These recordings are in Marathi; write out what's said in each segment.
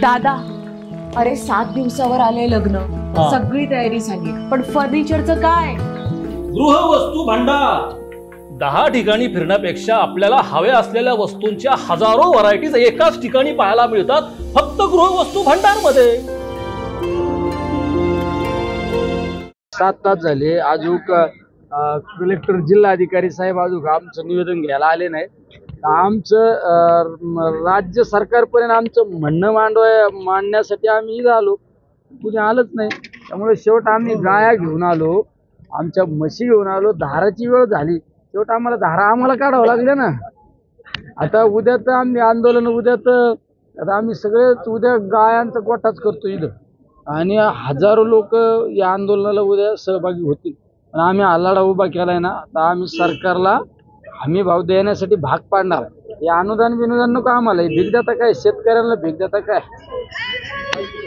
दादा, अरे 7 दिवसावर आले लग्न, सगळी तयारी झाली, पण फर्निचरचं काय? गृहवस्तू भांडार 10 ठिकाणी फिरण्यापेक्षा आपल्याला हव्या असलेल्या वस्तूंच्या हजारो व्हरायटीज एकाच ठिकाणी पाहायला मिळतात, फक्त गृहवस्तू भांडार मध्ये। 7 तास झाले, अजून कलेक्टर जिल्हाधिकारी साहेब अजून आमचं निवेदन घ्यायला आले नाही। आमचं राज्य सरकारपर्यंत आमचं म्हणणं मांडण्यासाठी आम्ही इथं आलो, कुणी आलंच नाही। त्यामुळे शेवट आम्ही गाया घेऊन आलो, आमच्या म्हशी घेऊन आलो, धाराची वेळ झाली, शेवट आम्हाला धारा आम्हाला काढावं लागले ना। आता उद्या तर आम्ही आंदोलन, उद्या तर आता आम्ही सगळेच उद्या गायांचा गोठाच करतो इथं, आणि हजारो लोक या आंदोलनाला उद्या सहभागी होतील। पण आम्ही आलाडा उभा केलाय ना, तर आम्ही सरकारला हमी भाव देण्यासाठी भाग पाडणार। हे अनुदान बिनुदान नको आम्हाला, भिकदाता काय, शेतकऱ्यांना भिकदाता काय।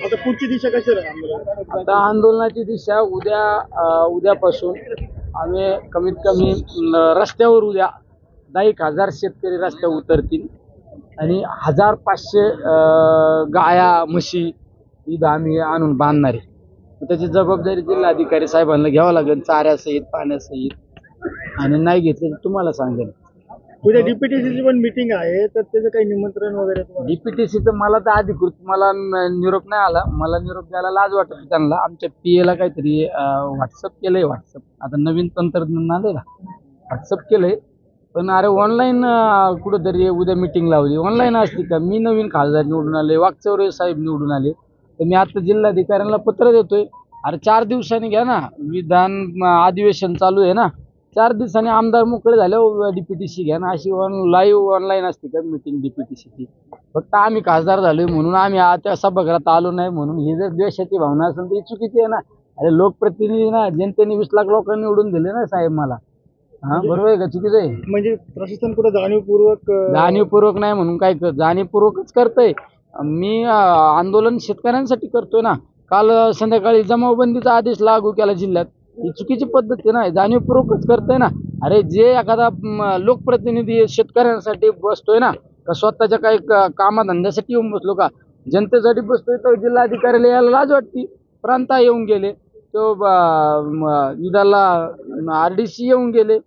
आता पुढची दिशा कशी राहील? आता आंदोलनाची दिशा उद्यापासून आम्ही कमीत कमी रस्त्यावर उद्या 10,000 शेतकरी रस्त्यावर उतरतील आणि 1500 गाया म्हशी इथं आम्ही आणून बांधणार आहे। त्याची जबाबदारी जिल्हाधिकारी साहेबांना घ्यावं लागेल, चाऱ्यासहित पाण्यासहित, आणि नाही घेतले तर तुम्हाला सांगेल। उद्या डीपीटीसीची पण मीटिंग आहे, तर त्याचं काही निमंत्रण वगैरे? डीपीटीसीचं मला तर अधिकृत मला निरोप नाही आला, मला निरोप द्यायला लाज वाटत त्यांना। आमच्या पीएला काहीतरी व्हॉट्सअप केलंय, व्हॉट्सअप आता नवीन तंत्रज्ञान आलंय ना, व्हॉट्सअप केलंय। पण अरे ऑनलाईन कुठंतरी उद्या मीटिंग लावली, ऑनलाईन असते का? मी नवीन खासदार निवडून आले, वाकचौरे साहेब निवडून आले, तर मी आता जिल्हाधिकाऱ्यांना पत्र देतोय, अरे 4 दिवसांनी घ्या ना, विधान अधिवेशन चालू आहे ना, 4 दिवसांनी आमदार मोकळे झाल्यावर डीपीटीसी घ्या ना। अशी लाईव्ह ऑनलाईन असते का मीटिंग डीपीटीसीची? फक्त आम्ही खासदार झालोय म्हणून आम्ही त्या सभागृहात आलो नाही म्हणून ही जर द्वेषाची भावना असेल तर ही चुकीची आहे ना। अरे लोकप्रतिनिधी ना, जनतेने 20 लाख लोकांनी निवडून दिले ना साहेब मला, हा बरोबर आहे का चुकीचं आहे? म्हणजे प्रशासन कुठं जाणीवपूर्वक नाही म्हणून काय कर, जाणीवपूर्वकच करतंय। मी आंदोलन शेतकऱ्यांसाठी करतोय ना। काल संध्याकाळी जमावबंदीचा आदेश लागू केला जिल्ह्यात, ही चुकीची पद्धत आहे ना, जाणीवपूर्वकच करतोय ना। अरे जे एखादा लोकप्रतिनिधी शेतकऱ्यांसाठी बसतोय ना, का स्वतःच्या काही कामाधंद्यासाठी येऊन बसलो का, जनतेसाठी बसतोय, तर जिल्हाधिकाऱ्याला यायला लाज वाटते। प्रांत येऊन गेले, तो ईदाला RDC येऊन गेले,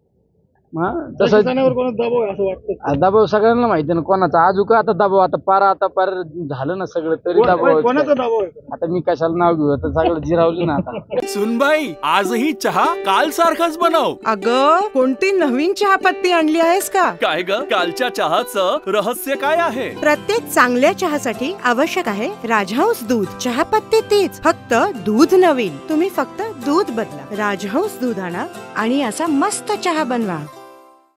तसं दबाव आहे असं वाटतं? दबाव सगळ्यांना माहिती ना कोणाचा। आजू का आता दबाव, आता पार झालं ना सगळं, तरी दबाव कोणाचा दबाव आहे? आता मी कशाला नाव घेऊ, आता सगळं जिरावलं ना आता। सुनबाई, आजही चहा काल सारखाच बनव। अगं, कोणती नवीन चहापत्ती आणली आहेस का? काय ग, कालच्या चहाचं रहस्य काय आहे? प्रत्येक चांगल्या चहासाठी आवश्यक आहे राजहंस दूध। चहापत्ती तीच, फक्त दूध नवीन। तुम्ही फक्त दूध बदला, राजहंस दूध आणा आणि असा मस्त चहा बनवा।